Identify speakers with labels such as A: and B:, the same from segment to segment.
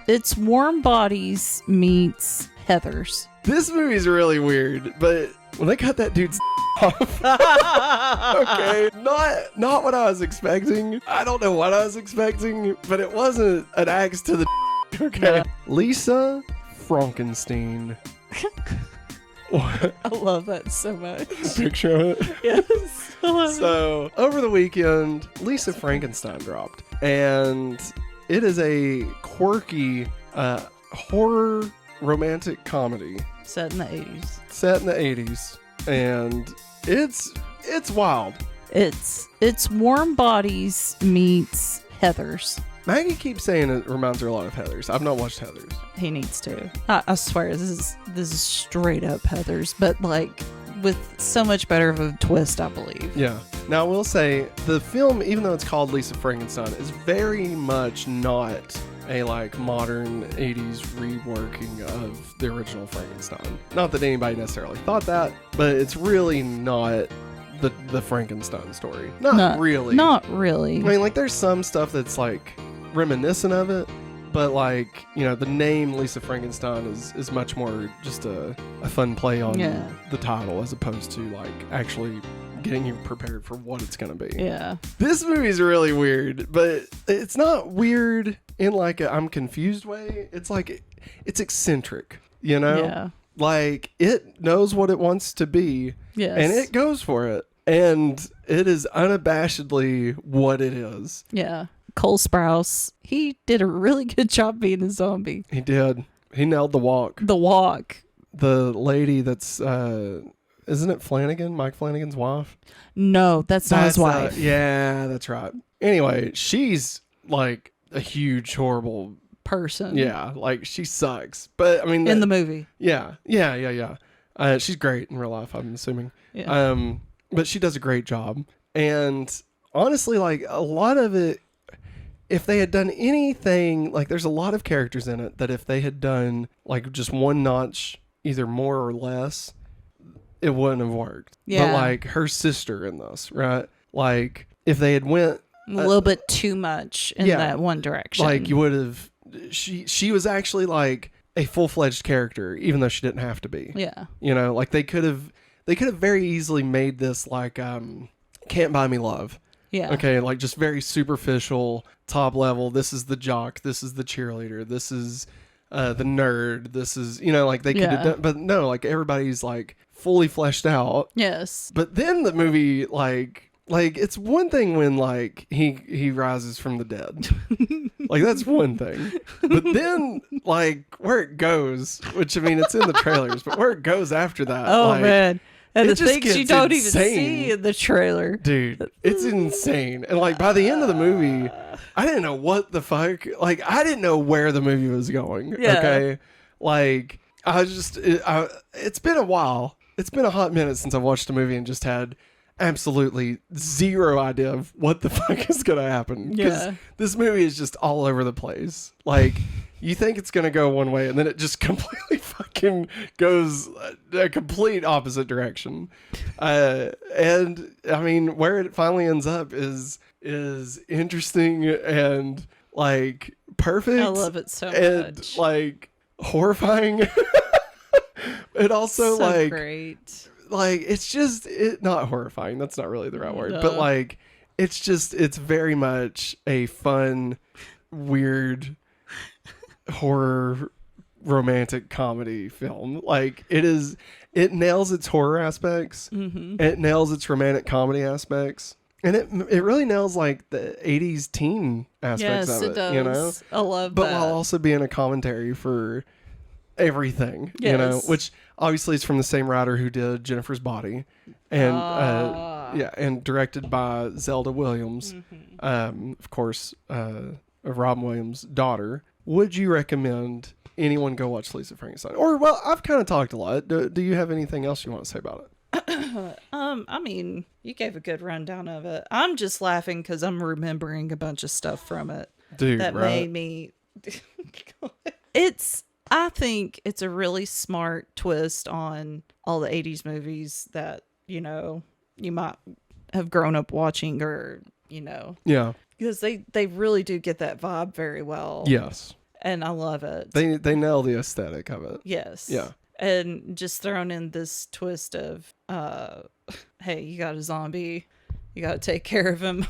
A: It's Warm Bodies meets Heathers.
B: This movie's really weird, but when they cut that dude's off, okay, not what I was expecting. I don't know what I was expecting, but it wasn't an axe to the okay.
A: No.
B: Lisa Frankenstein. What?
A: I love that so much.
B: Picture of it?
A: Yes. I love it.
B: So, over the weekend, Lisa Frankenstein dropped, and it is a quirky horror romantic comedy
A: Set in the 80s.
B: set in the 80s, and it's wild.
A: It's Warm Bodies meets Heathers.
B: Maggie keeps saying it reminds her a lot of Heathers. I've not watched Heathers.
A: He needs to. I swear, this is straight up Heathers, but like with so much better of a twist, I believe.
B: Yeah. Now, I will say, the film, even though it's called Lisa Frankenstein, is very much not a like modern 80s reworking of the original Frankenstein. Not that anybody necessarily thought that, but it's really not the Frankenstein story. Not really.
A: Not really.
B: I mean, like, there's some stuff that's like reminiscent of it, but like, you know, the name Lisa Frankenstein is much more just a fun play on the title as opposed to like actually getting you prepared for what it's going to be.
A: Yeah.
B: This movie's really weird, but it's not weird in like a I'm confused way. It's like, it's eccentric, you know?
A: Yeah.
B: Like, it knows what it wants to be.
A: Yes.
B: And it goes for it. And it is unabashedly what it is.
A: Yeah. Cole Sprouse, he did a really good job being a zombie.
B: He did. He nailed the walk.
A: The walk.
B: The lady that's, isn't it Flanagan? Mike Flanagan's wife?
A: No, that's not his wife.
B: Yeah, that's right. Anyway, she's like a huge, horrible
A: person.
B: Yeah, like she sucks. But I mean,
A: in the movie.
B: Yeah. She's great in real life, I'm assuming.
A: Yeah.
B: But she does a great job. And honestly, like a lot of it, if they had done anything, like there's a lot of characters in it that if they had done like just one notch, either more or less, it wouldn't have worked.
A: Yeah.
B: But like her sister in this, right? Like if they had went
A: a little bit too much in that one direction.
B: Like you would have, she was actually like a full-fledged character, even though she didn't have to be.
A: Yeah.
B: You know, like they could have very easily made this like Can't Buy Me Love.
A: Yeah.
B: Okay, like just very superficial, top level. This is the jock. This is the cheerleader. This is the nerd. This is, you know, like they could have done, but no, like everybody's like fully fleshed out.
A: Yes.
B: But then the movie like it's one thing when like he rises from the dead. Like that's one thing. But then like where it goes, which I mean it's in the trailers, but where it goes after that.
A: Oh
B: like,
A: man. And the
B: just
A: things you
B: gets
A: don't
B: insane.
A: even see in the trailer.
B: Dude, it's insane. And like by the end of the movie, I didn't know what the fuck, like I didn't know where the movie was going.
A: Yeah.
B: Okay. Like it's been a while. It's been a hot minute since I watched a movie and just had absolutely zero idea of what the fuck is going to happen.
A: Yeah.
B: This movie is just all over the place. Like, you think it's going to go one way and then it just completely fucking goes a complete opposite direction. And I mean, where it finally ends up is interesting and like perfect.
A: I love it so
B: and,
A: much.
B: Like horrifying. It also
A: so
B: like
A: great.
B: Like it's not horrifying, that's not really the right word,
A: No.
B: but like it's very much a fun, weird horror romantic comedy film. Like it nails its horror aspects, it nails its romantic comedy aspects, and it really nails like the 80s teen aspects of it does. You know,
A: I love
B: but
A: that.
B: while also being a commentary for everything,
A: yes.
B: you know, which obviously is from the same writer who did Jennifer's Body, and and directed by Zelda Williams, of course, Robin Williams' daughter. Would you recommend anyone go watch Lisa Frankenstein? Or, well, I've kind of talked a lot. Do you have anything else you want to say about it?
A: I mean, you gave a good rundown of it. I'm just laughing because I'm remembering a bunch of stuff from it.
B: Dude,
A: that
B: right?
A: made me. I think it's a really smart twist on all the 80s movies that, you know, you might have grown up watching or, you know.
B: Yeah.
A: Because they really do get that vibe very well.
B: Yes.
A: and I love it.
B: They nail the aesthetic of it.
A: Yes.
B: Yeah.
A: And just thrown in this twist of, hey, you got a zombie, you got to take care of him.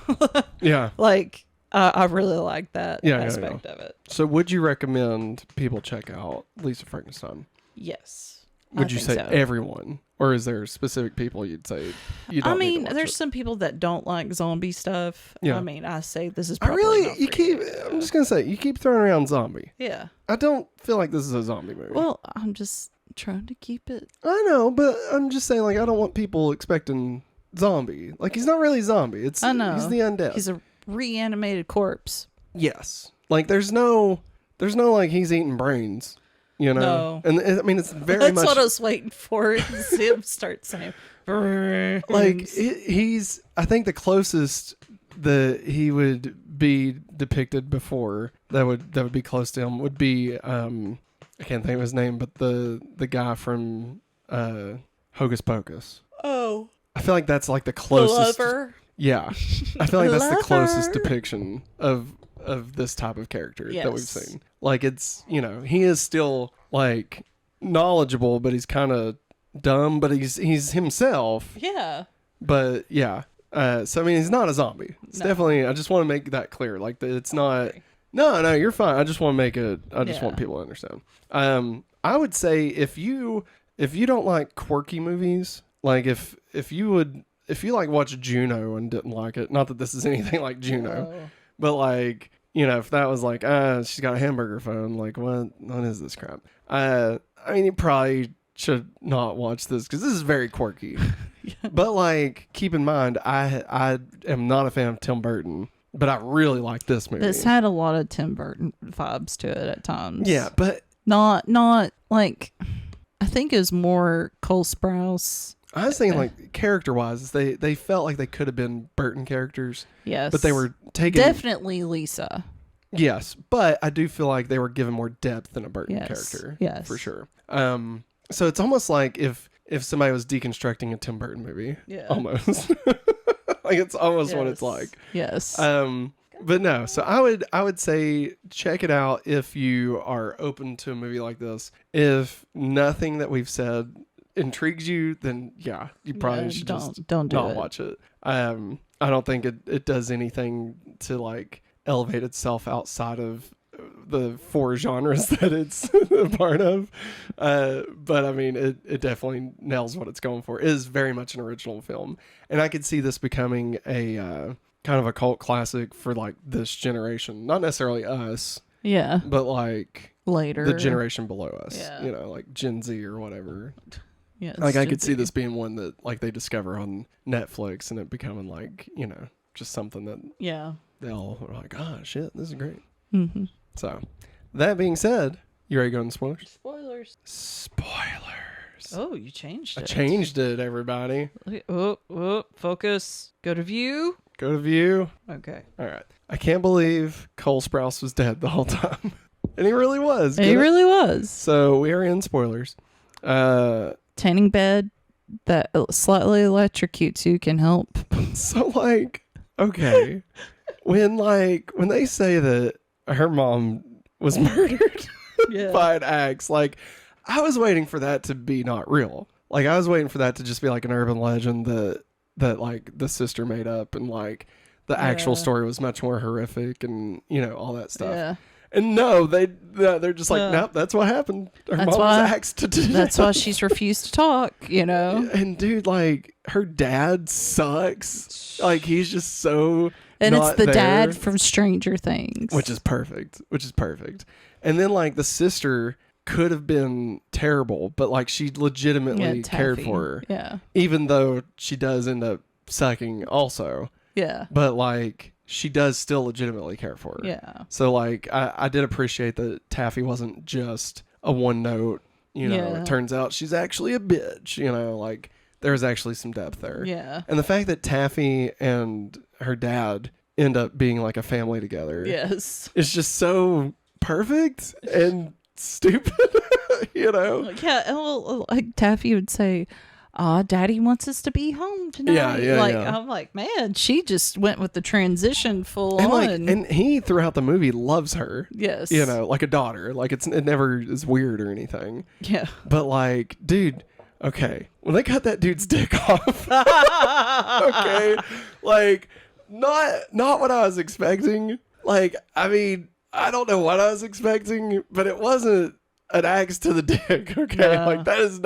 B: Yeah.
A: Like, I really like that aspect of it.
B: So would you recommend people check out Lisa Frankenstein?
A: Yes.
B: Would you say
A: so.
B: everyone? Or is there specific people you'd say you don't need to watch
A: there's
B: it?
A: some people that don't like zombie stuff.
B: Yeah.
A: I mean, I say this is probably not for
B: I'm just going to say, you keep throwing around zombie.
A: Yeah.
B: I don't feel like this is a zombie movie.
A: Well, I'm just trying to keep it.
B: I know, but I'm just saying, like, I don't want people expecting zombie. Like, he's not really a zombie.
A: I know.
B: He's the undead.
A: He's a reanimated corpse.
B: Yes. Like, there's no, like, he's eating brains. You know,
A: No.
B: And I mean, it's very
A: That's
B: much
A: what I was waiting for. Is him start saying,
B: like he's. I think the closest that he would be depicted before that would be close to him would be I can't think of his name, but the guy from Hocus Pocus.
A: Oh,
B: I feel like that's like the closest.
A: Lover.
B: Yeah, I feel like that's the closest
A: Lover.
B: depiction of this type of character that we've
A: Yes.
B: seen. Like, it's, you know, he is still like knowledgeable, but he's kind of dumb, but he's himself.
A: Yeah.
B: But yeah, so I mean, he's not a zombie. It's definitely. I just want to make that clear. Like, it's not. No, you're fine. I just want to make it. I just want people to understand. I would say if you don't like quirky movies, like if you like watch Juno and didn't like it, not that this is anything like Juno.
A: Oh.
B: But like, you know, if that was like, she's got a hamburger phone, like what is this crap? I mean, you probably should not watch this because this is very quirky.
A: Yeah.
B: But like, keep in mind, I am not a fan of Tim Burton, but I really like this movie.
A: This had a lot of Tim Burton vibes to it at times.
B: Yeah, but
A: not like, I think it was more Cole Sprouse.
B: I was thinking, like, character-wise, they felt like they could have been Burton characters.
A: Yes.
B: But they were taken...
A: Definitely Lisa.
B: Yes, but I do feel like they were given more depth than a Burton
A: Yes.
B: character.
A: Yes.
B: For sure. So it's almost like if somebody was deconstructing a Tim Burton movie.
A: Yeah.
B: Almost. Like, it's almost what it's like.
A: Yes.
B: But no, so I would say check it out if you are open to a movie like this. If nothing that we've said intrigues you, then yeah, you probably should
A: don't do
B: not
A: it.
B: watch it. I don't think it does anything to like elevate itself outside of the 4 genres that it's a part of. But I mean, it definitely nails what it's going for. It is very much an original film, and I could see this becoming a kind of a cult classic for like this generation, not necessarily us,
A: Yeah.
B: but like
A: Later.
B: the generation below us.
A: Yeah.
B: You know, like Gen Z or whatever.
A: Yes,
B: Like, I could
A: Gen
B: see
A: Z.
B: this being one that like they discover on Netflix and it becoming like, you know, just something that
A: Yeah.
B: they'll like, oh shit, this is great.
A: Mm-hmm.
B: So that being said, you ready to go into spoilers?
A: Spoilers. Oh, you changed
B: I
A: it.
B: changed it, everybody.
A: Oh, focus. Go to view.
B: Go to view.
A: Okay.
B: All right. I can't believe Cole Sprouse was dead the whole time. And he really was.
A: He really was.
B: So we are in spoilers.
A: Tanning bed that slightly electrocutes you can help.
B: So like, okay. when they say that her mom was murdered
A: Yeah.
B: by an axe, like I was waiting for that to be not real. Like I was waiting for that to just be like an urban legend that like the sister made up, and like the actual story was much more horrific and, you know, all that stuff.
A: Yeah.
B: And no, they're just like, nope, that's what happened. Her mom was axed to death.
A: That's why she's refused to talk, you know?
B: And dude, like her dad sucks. Like he's just so
A: And
B: not
A: it's the
B: there.
A: dad from Stranger Things.
B: Which is perfect. And then like the sister could have been terrible, but like she legitimately cared for her.
A: Yeah.
B: Even though she does end up sucking also.
A: Yeah.
B: But like she does still legitimately care for her.
A: Yeah.
B: So like I did appreciate that Taffy wasn't just a one note, you know,
A: Yeah.
B: It turns out she's actually a bitch, you know, like there's actually some depth there.
A: Yeah.
B: And the fact that Taffy and her dad end up being like a family together.
A: Yes.
B: It's just so perfect and stupid, you know?
A: Yeah. Well, like Taffy would say, Daddy wants us to be home tonight.
B: Yeah.
A: I'm like, man, she just went with the transition full
B: and
A: on.
B: and he throughout the movie loves her.
A: Yes.
B: Like a daughter. Like it never is weird or anything.
A: Yeah.
B: But like, dude, okay, when they cut that dude's dick off, okay, like not what I was expecting. Like, I mean, I don't know what I was expecting, but it wasn't an axe to the dick. Okay,
A: No.
B: like that was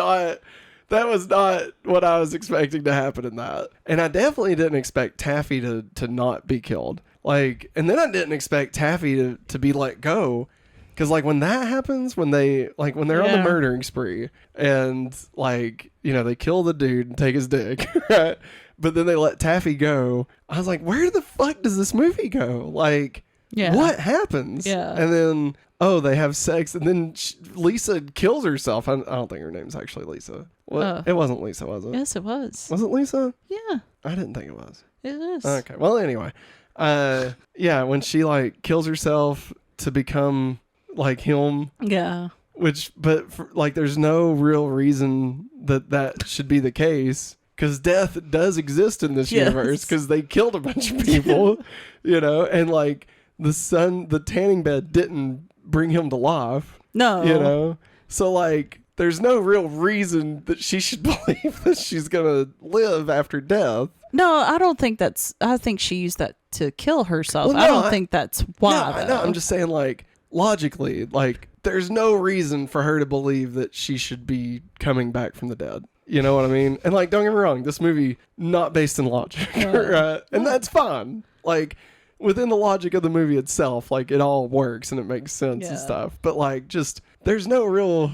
B: not what I was expecting to happen in that. And I definitely didn't expect Taffy to not be killed. Like, and then I didn't expect Taffy to be let go. Cause like when that happens, when they're on the murdering spree and like, they kill the dude and take his dick, right? But then they let Taffy go. I was like, where the fuck does this movie go? Like, what happens?
A: Yeah.
B: And then, they have sex, and then Lisa kills herself. I don't think her name's actually Lisa. What? It wasn't Lisa, was it?
A: Yes, it was.
B: Was it Lisa?
A: Yeah.
B: I didn't think it was.
A: It is.
B: Okay. Well, anyway. When she like kills herself to become like him.
A: Yeah.
B: There's no real reason that should be the case. Because death does exist in this universe. Because they killed a bunch of people, and like the tanning bed didn't bring him to life.
A: No.
B: So like there's no real reason that she should believe that she's gonna live after death.
A: No, I don't think I think she used that to kill herself.
B: Well, no,
A: I don't think that's why.
B: No, I'm just saying, like, logically, like, there's no reason for her to believe that she should be coming back from the dead. You know what I mean? And like, don't get me wrong, this movie not based in logic, right? And that's fine. Like, within the logic of the movie itself, like, it all works and it makes sense and stuff. But like, just there's no real,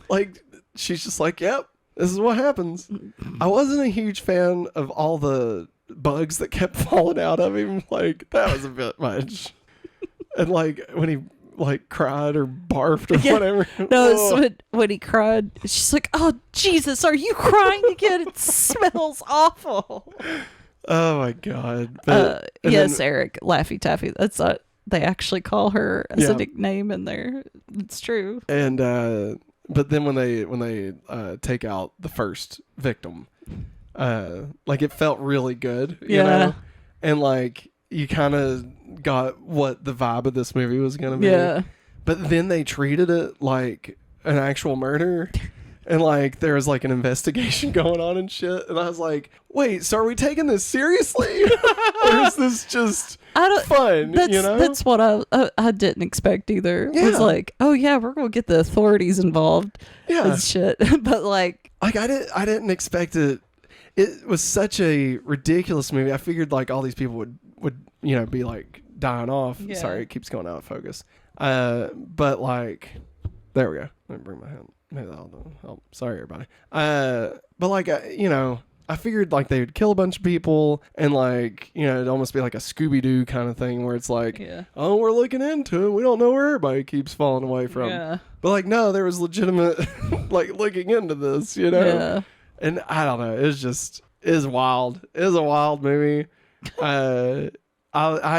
B: like, she's just like, yep, this is what happens. I wasn't a huge fan of all the bugs that kept falling out of him. Like, that was a bit much. And like, when he like cried or barfed or whatever.
A: No, it's when he cried. She's like, "Oh Jesus, are you crying again? It smells awful."
B: Oh my God!
A: Yes, Eric, Laffy Taffy. That's what they actually call her as a nickname in there. It's true.
B: And but then when they take out the first victim, like it felt really good, you know, and like you kind of got what the vibe of this movie was gonna be. Yeah. But then they treated it like an actual murder. And like there was like an investigation going on and shit. And I was like, wait, so are we taking this seriously? Or is this just fun?
A: That's what I didn't expect either. Yeah. It was like, oh yeah, we're gonna get the authorities involved. Yeah. And shit. But like
B: I didn't expect it. It was such a ridiculous movie. I figured like all these people would be like dying off. Yeah. Sorry, it keeps going out of focus. But like, there we go. Let me bring my hand. Maybe that'll help. Sorry, everybody. But like, I figured like they would kill a bunch of people and like, it'd almost be like a Scooby-Doo kind of thing where it's like, oh, we're looking into it. We don't know where everybody keeps falling away from. Yeah. But like, no, there was legitimate like looking into this, Yeah. And I don't know. It was wild. It was a wild movie. I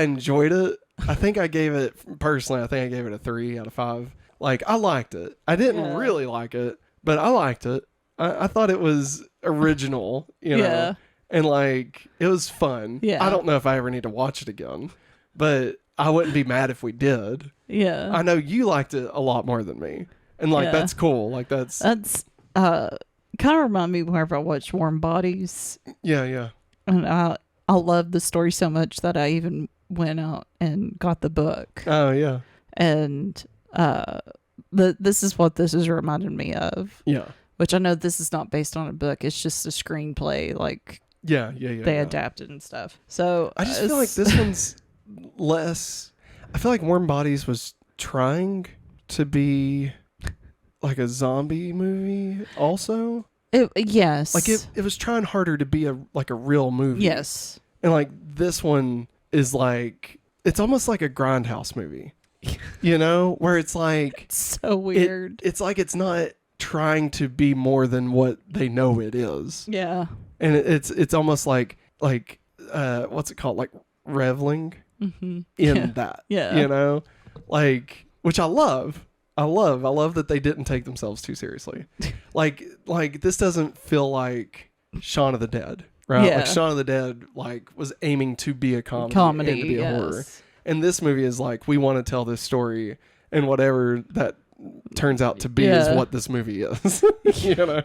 B: enjoyed it. I think I gave it a 3 out of 5. Like, I liked it. I didn't really like it, but I liked it. I thought it was original, know, and like, it was fun. Yeah. I don't know if I ever need to watch it again, but I wouldn't be mad if we did. Yeah. I know you liked it a lot more than me, and like, that's cool. Like, that's
A: kind of remind me whenever I watch Warm Bodies.
B: Yeah, yeah.
A: And I love the story so much that I even went out and got the book.
B: Oh, yeah.
A: And this is what this is reminding me of. Yeah. Which I know this is not based on a book. It's just a screenplay. Like, they adapted and stuff. So
B: I just feel like this one's less. I feel like Warm Bodies was trying to be like a zombie movie also.
A: Yes.
B: Like it was trying harder to be a real movie.
A: Yes.
B: And like this one is like, it's almost like a Grindhouse movie. Where it's like,
A: it's so weird.
B: It's like it's not trying to be more than what they know it is.
A: Yeah.
B: And it's almost like what's it called? Like reveling in that. Yeah. Like, which I love. I love that they didn't take themselves too seriously. like this doesn't feel like Shaun of the Dead, right?
A: Yeah.
B: Like Shaun of the Dead was aiming to be a comedy and to be a horror. And this movie is like, we want to tell this story, and whatever that turns out to be is what this movie is. You know?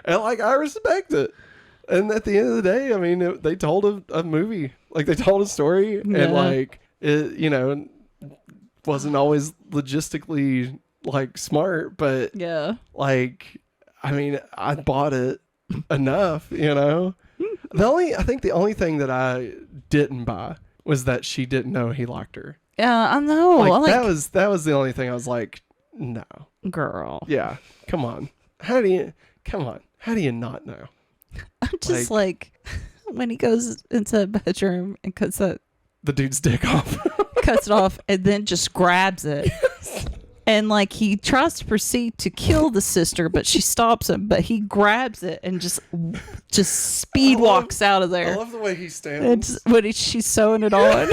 B: And like, I respect it. And at the end of the day, I mean, they told a movie. Like, they told a story, and like, it, you know, wasn't always logistically like smart, but like, I mean, I bought it enough, you know. I think the only thing that I didn't buy was that she didn't know he liked her.
A: Yeah, I know.
B: Like, that was the only thing I was like, no,
A: girl.
B: Yeah, come on. How do you not know?
A: I'm just like when he goes into the bedroom and cuts the
B: dude's dick off.
A: Cuts it off and then just grabs it. Yes. And like he tries to proceed to kill the sister, but she stops him. But he grabs it and just speed walks out of there.
B: I love the way he stands.
A: When she's sewing it on.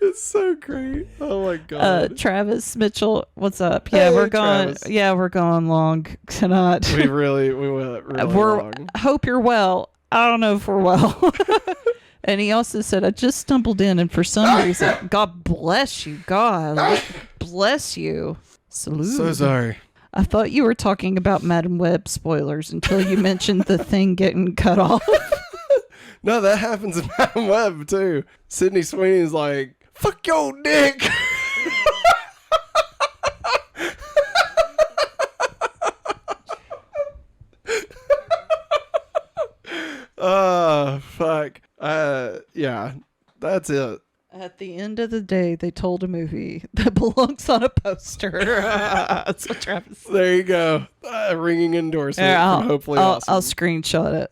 B: It's so great. Oh my god.
A: Travis Mitchell, what's up? Yeah, we're going. Travis. Yeah, we're going long tonight.
B: We went really long.
A: Hope you're well. I don't know if we're well. And he also said, I just stumbled in, and for some reason, God bless you. God bless you. Salute.
B: So sorry.
A: I thought you were talking about Madam Web spoilers until you mentioned the thing getting cut off.
B: No, that happens in Madam Web, too. Sydney Sweeney's like, fuck your dick. Oh, fuck. Yeah, that's it.
A: At the end of the day, they told a movie that belongs on a poster. That's what Travis said.
B: There you go. Ringing endorsement. From Hopefully Awesome.
A: I'll screenshot it.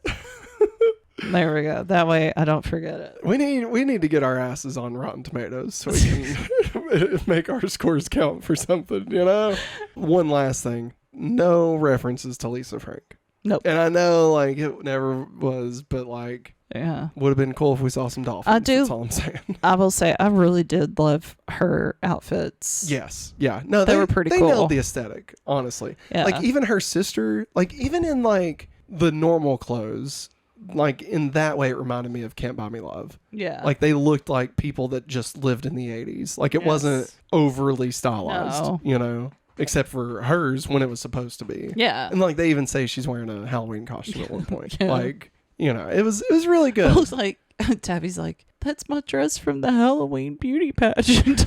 A: There we go. That way I don't forget it.
B: We need to get our asses on Rotten Tomatoes so we can make our scores count for something, you know? One last thing. No references to Lisa Frank.
A: Nope.
B: And I know, like, it never was, but, like,
A: yeah,
B: would have been cool if we saw some dolphins.
A: I do.
B: That's all I'm saying.
A: I will say, I really did love her outfits.
B: Yes. Yeah. No,
A: they were pretty cool.
B: They nailed the aesthetic, honestly.
A: Yeah.
B: Like, even her sister, like, even in, like, the normal clothes, like, in that way, it reminded me of Can't Buy Me Love.
A: Yeah.
B: Like, they looked like people that just lived in the 80s. Like, it wasn't overly stylized, you know? Except for hers when it was supposed to be.
A: Yeah.
B: And like they even say she's wearing a Halloween costume at one point. Yeah. Like, you know, it was really good.
A: I was like, Tabby's like, that's my dress from the Halloween beauty pageant.